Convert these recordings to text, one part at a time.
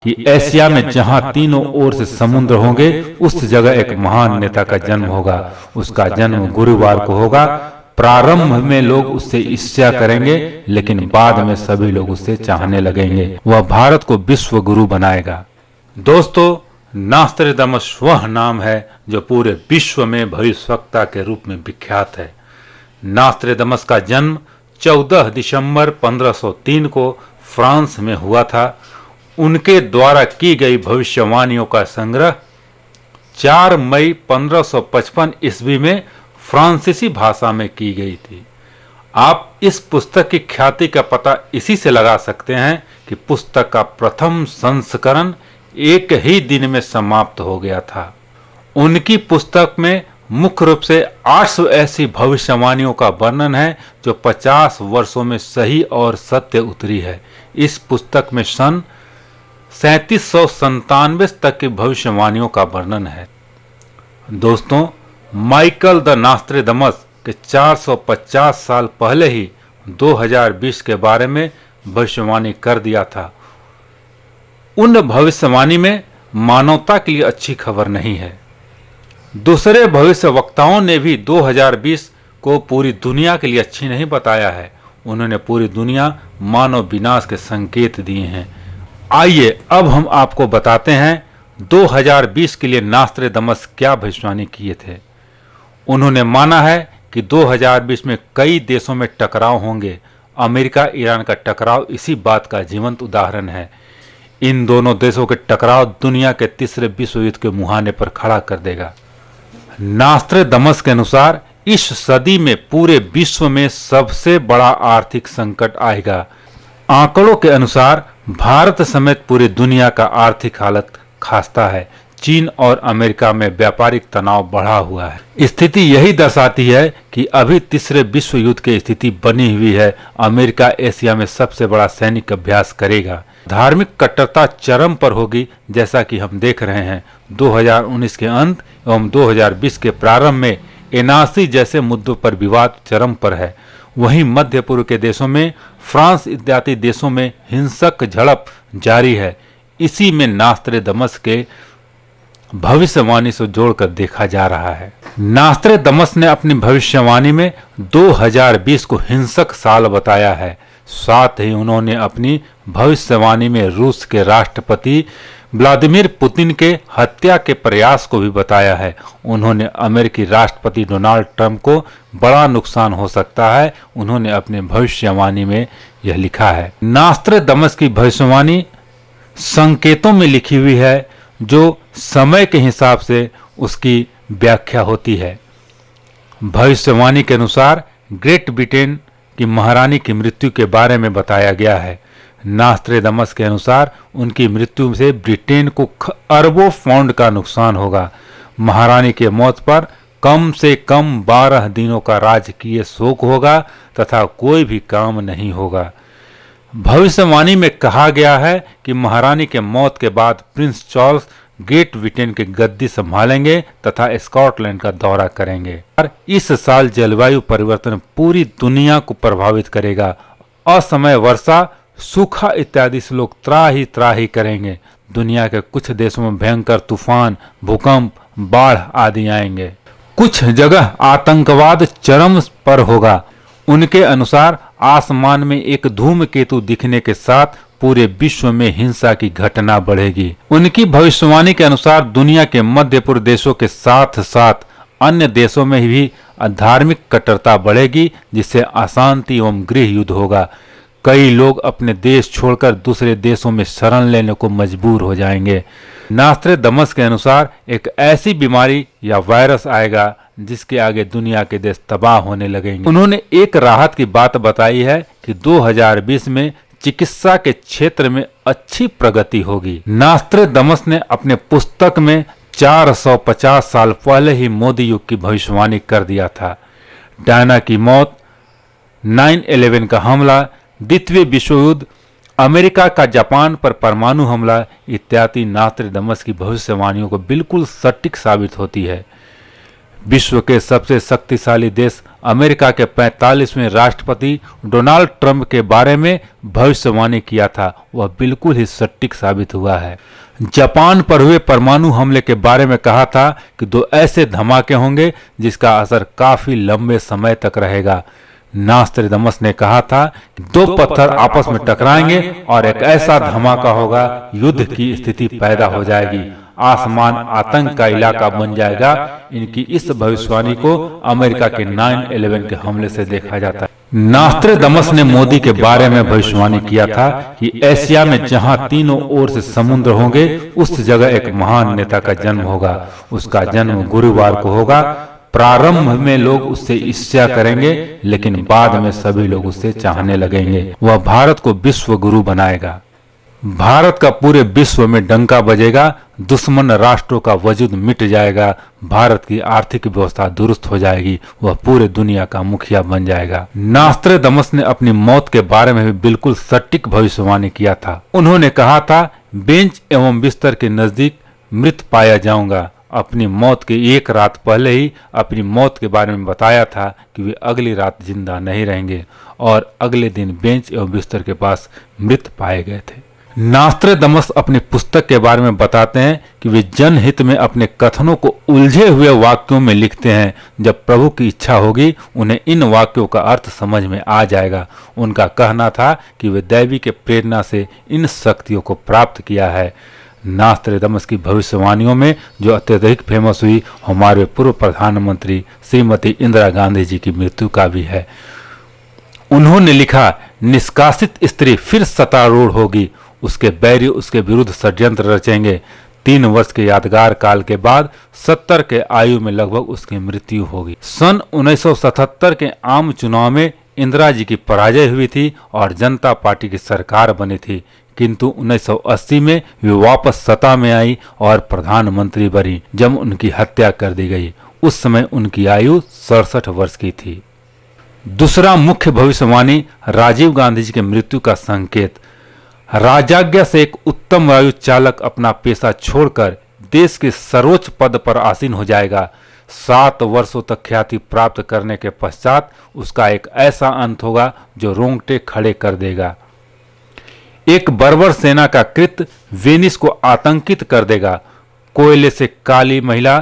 कि एशिया में जहां तीनों ओर से समुद्र होंगे उस जगह एक महान नेता का जन्म होगा। उसका जन्म गुरुवार को होगा। प्रारंभ में लोग उससे ईर्ष्या करेंगे, लेकिन बाद में सभी लोग उससे चाहने लगेंगे। वह भारत को विश्व गुरु बनाएगा। दोस्तों, नास्त्रेदमस वह नाम है जो पूरे विश्व में भविष्यवक्ता के रूप में विख्यात है। नास्त्रेदमस का जन्म 14 दिसंबर 1503 को फ्रांस में हुआ था। उनके द्वारा की गई भविष्यवाणियों का संग्रह 4 मई 1555 ईस्वी में फ्रांसीसी भाषा में की गई थी। आप इस पुस्तक की ख्याति का पता इसी से लगा सकते हैं कि पुस्तक का प्रथम संस्करण एक ही दिन में समाप्त हो गया था। उनकी पुस्तक में मुख्य रूप से 800 ऐसी भविष्यवाणियों का वर्णन है जो 50 वर्षों में सही और सत्य उतरी है। इस पुस्तक में सन 3797 तक की भविष्यवाणियों का वर्णन है। दोस्तों, माइकल द नास्त्रेदमस के 450 साल पहले ही 2020 के बारे में भविष्यवाणी कर दिया था। उन भविष्यवाणी में मानवता के लिए अच्छी खबर नहीं है। दूसरे भविष्यवक्ताओं ने भी 2020 को पूरी दुनिया के लिए अच्छी नहीं बताया है। उन्होंने पूरी दुनिया मानव विनाश के संकेत दिए हैं। आइए अब हम आपको बताते हैं 2020 के लिए नास्त्रेदमस क्या भविष्यवाणी किए थे। उन्होंने माना है कि 2020 में कई देशों में टकराव होंगे। अमेरिका ईरान का टकराव इसी बात का जीवंत उदाहरण है। इन दोनों देशों के टकराव दुनिया के तीसरे विश्व युद्ध के मुहाने पर खड़ा कर देगा। नास्त्रेदमस के अनुसार इस सदी में पूरे विश्व में सबसे बड़ा आर्थिक संकट आएगा। आंकड़ों के अनुसार भारत समेत पूरी दुनिया का आर्थिक हालत खस्ता है। चीन और अमेरिका में व्यापारिक तनाव बढ़ा हुआ है। स्थिति यही दर्शाती है कि अभी तीसरे विश्व युद्ध की स्थिति बनी हुई है। अमेरिका एशिया में सबसे बड़ा सैनिक अभ्यास करेगा। धार्मिक कट्टरता चरम पर होगी, जैसा कि हम देख रहे हैं। 2019 के अंत एवं 2020 के प्रारंभ में एनआरसी जैसे मुद्दों पर विवाद चरम पर है। वहीं मध्य पूर्व के देशों में, फ्रांस इत्यादि देशों में हिंसक झड़प जारी है। इसी में नास्त्रेदमस के भविष्यवाणी से जोड़कर देखा जा रहा है। नास्त्रेदमस ने अपनी भविष्यवाणी में 2020 को हिंसक साल बताया है। साथ ही उन्होंने अपनी भविष्यवाणी में रूस के राष्ट्रपति व्लादिमीर पुतिन के हत्या के प्रयास को भी बताया है। उन्होंने अमेरिकी राष्ट्रपति डोनाल्ड ट्रंप को बड़ा नुकसान हो सकता है। उन्होंने अपने भविष्यवाणी में यह लिखा है। नास्त्रेदमस की भविष्यवाणी संकेतों में लिखी हुई है, जो समय के हिसाब से उसकी व्याख्या होती है। भविष्यवाणी के अनुसार ग्रेट ब्रिटेन की महारानी की मृत्यु के बारे में बताया गया है। नास्त्रेदमस के अनुसार उनकी मृत्यु से ब्रिटेन को अरबों पाउंड का नुकसान होगा। महारानी के मौत पर कम से कम 12 दिनों का राजकीय शोक होगा तथा कोई भी काम नहीं होगा। भविष्यवाणी में कहा गया है कि महारानी के मौत के बाद प्रिंस चार्ल्स ग्रेट ब्रिटेन की गद्दी संभालेंगे तथा स्कॉटलैंड का दौरा करेंगे। और इस साल जलवायु परिवर्तन पूरी दुनिया को प्रभावित करेगा। असमय वर्षा, सूखा इत्यादि से लोग त्राही करेंगे। दुनिया के कुछ देशों में भयंकर तूफान, भूकंप, बाढ़ आदि आएंगे। कुछ जगह आतंकवाद चरम पर होगा। उनके अनुसार आसमान में एक धूमकेतु दिखने के साथ पूरे विश्व में हिंसा की घटना बढ़ेगी। उनकी भविष्यवाणी के अनुसार दुनिया के मध्य पूर्व देशों के साथ साथ अन्य देशों में भी धार्मिक कट्टरता बढ़ेगी, जिससे अशांति एवं गृह युद्ध होगा। कई लोग अपने देश छोड़कर दूसरे देशों में शरण लेने को मजबूर हो जाएंगे। नास्त्रेदमस के अनुसार एक ऐसी बीमारी या वायरस आएगा जिसके आगे दुनिया के देश तबाह होने लगेंगे। उन्होंने एक राहत की बात बताई है कि 2020 में चिकित्सा के क्षेत्र में अच्छी प्रगति होगी। नास्त्रेदमस ने अपने पुस्तक में 450 साल पहले ही मोदी युग की भविष्यवाणी कर दिया था। डायना की मौत, 9/11 का हमला, द्वितीय विश्व युद्ध, अमेरिका का जापान पर परमाणु हमला इत्यादि नास्त्रेदमस की भविष्यवाणियों को बिल्कुल सटीक साबित होती है। विश्व के सबसे शक्तिशाली देश अमेरिका के 45वें राष्ट्रपति डोनाल्ड ट्रंप के बारे में भविष्यवाणी किया था, वह बिल्कुल ही सटीक साबित हुआ है। जापान पर हुए परमाणु हमले के बारे में कहा था कि 2 ऐसे धमाके होंगे जिसका असर काफी लंबे समय तक रहेगा। नास्त्रेदमस ने कहा था कि 2 पत्थर आपस में टकराएंगे और एक ऐसा धमाका होगा, युद्ध की स्थिति पैदा हो जाएगी, आसमान आतंक का इलाका बन जाएगा। इनकी इस भविष्यवाणी को अमेरिका के 9/11 के हमले से देखा जाता है। नास्त्रेदमस ने मोदी के बारे में भविष्यवाणी किया था कि एशिया में जहां तीनों ओर से समुद्र होंगे, उस जगह एक महान नेता का जन्म होगा। उसका जन्म गुरुवार को होगा। प्रारंभ में लोग उससे ईर्ष्या करेंगे, लेकिन बाद में सभी लोग उससे चाहने लगेंगे। वह भारत को विश्व गुरु बनाएगा। भारत का पूरे विश्व में डंका बजेगा, दुश्मन राष्ट्रों का वजूद मिट जाएगा, भारत की आर्थिक व्यवस्था दुरुस्त हो जाएगी, वह पूरे दुनिया का मुखिया बन जाएगा। नास्त्रेदमस ने अपनी मौत के बारे में भी बिल्कुल सटीक भविष्यवाणी किया था। उन्होंने कहा था, बेंच एवं बिस्तर के नजदीक मृत पाया जाऊंगा। अपनी मौत के 1 रात पहले ही अपनी मौत के बारे में बताया था कि वे अगली रात जिंदा नहीं रहेंगे, और अगले दिन बेंच एवं बिस्तर के पास मृत पाए गए थे। नास्त्रेदमस अपनी पुस्तक के बारे में बताते हैं कि वे जनहित में अपने कथनों को उलझे हुए वाक्यों में लिखते हैं। जब प्रभु की इच्छा होगी, उन्हें इन वाक्यों का अर्थ समझ में आ जाएगा। उनका कहना था कि वे दैवी के प्रेरणा से इन शक्तियों को प्राप्त किया है। नास्त्रेदमस की भविष्यवाणियों में जो अत्यधिक फेमस हुई, हमारे पूर्व प्रधानमंत्री श्रीमती इंदिरा गांधी जी की मृत्यु का भी है। उन्होंने लिखा, निष्कासित स्त्री फिर सत्तारूढ़ होगी, उसके बैरी उसके विरुद्ध षड्यंत्र रचेंगे। 3 वर्ष के यादगार काल के बाद 70 के आयु में लगभग उसकी मृत्यु होगी। सन 1977 के आम चुनाव में इंदिरा जी की पराजय हुई थी और जनता पार्टी की सरकार बनी थी, किंतु 1980 में वे वापस सत्ता में आई और प्रधानमंत्री बनी जब उनकी हत्या कर दी गई। उस समय उनकी आयु 67 वर्ष की थी। दूसरा मुख्य भविष्यवाणी, राजीव गांधी जी की मृत्यु का संकेत। राजाज्ञा से एक उत्तम वायु चालक अपना पेशा छोड़कर देश के सर्वोच्च पद पर आसीन हो जाएगा। 7 वर्षों तक ख्याति प्राप्त करने के पश्चात उसका एक ऐसा अंत होगा जो रोंगटे खड़े कर देगा। एक बर्बर सेना का कृत्य वेनिस को आतंकित कर देगा। कोयले से काली महिला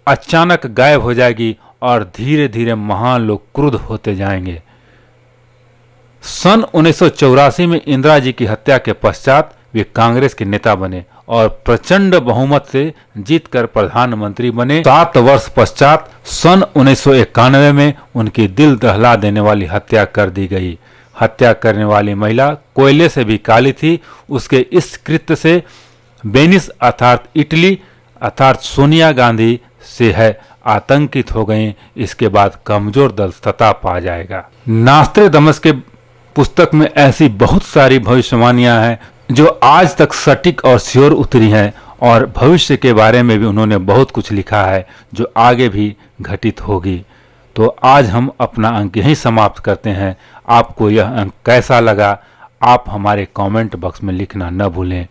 अचानक गायब हो जाएगी और धीरे धीरे महान लोग क्रुद्ध होते जाएंगे। सन 1984 में इंदिरा जी की हत्या के पश्चात वे कांग्रेस के नेता बने और प्रचंड बहुमत से जीतकर प्रधानमंत्री बने। 7 वर्ष पश्चात सन 1991 में उनकी दिल दहला देने वाली हत्या कर दी गई। हत्या करने वाली महिला कोयले से भी काली थी। उसके इस कृत्य से वेनिस अर्थात इटली अर्थात सोनिया गांधी से है आतंकित हो गए। इसके बाद कमजोर दल सत्ता पा जाएगा। नास्त्रेदमस के पुस्तक में ऐसी बहुत सारी भविष्यवाणियां हैं जो आज तक सटीक और श्योर उतरी हैं, और भविष्य के बारे में भी उन्होंने बहुत कुछ लिखा है जो आगे भी घटित होगी। तो आज हम अपना अंक यहीं समाप्त करते हैं। आपको यह अंक कैसा लगा, आप हमारे कमेंट बॉक्स में लिखना न भूलें।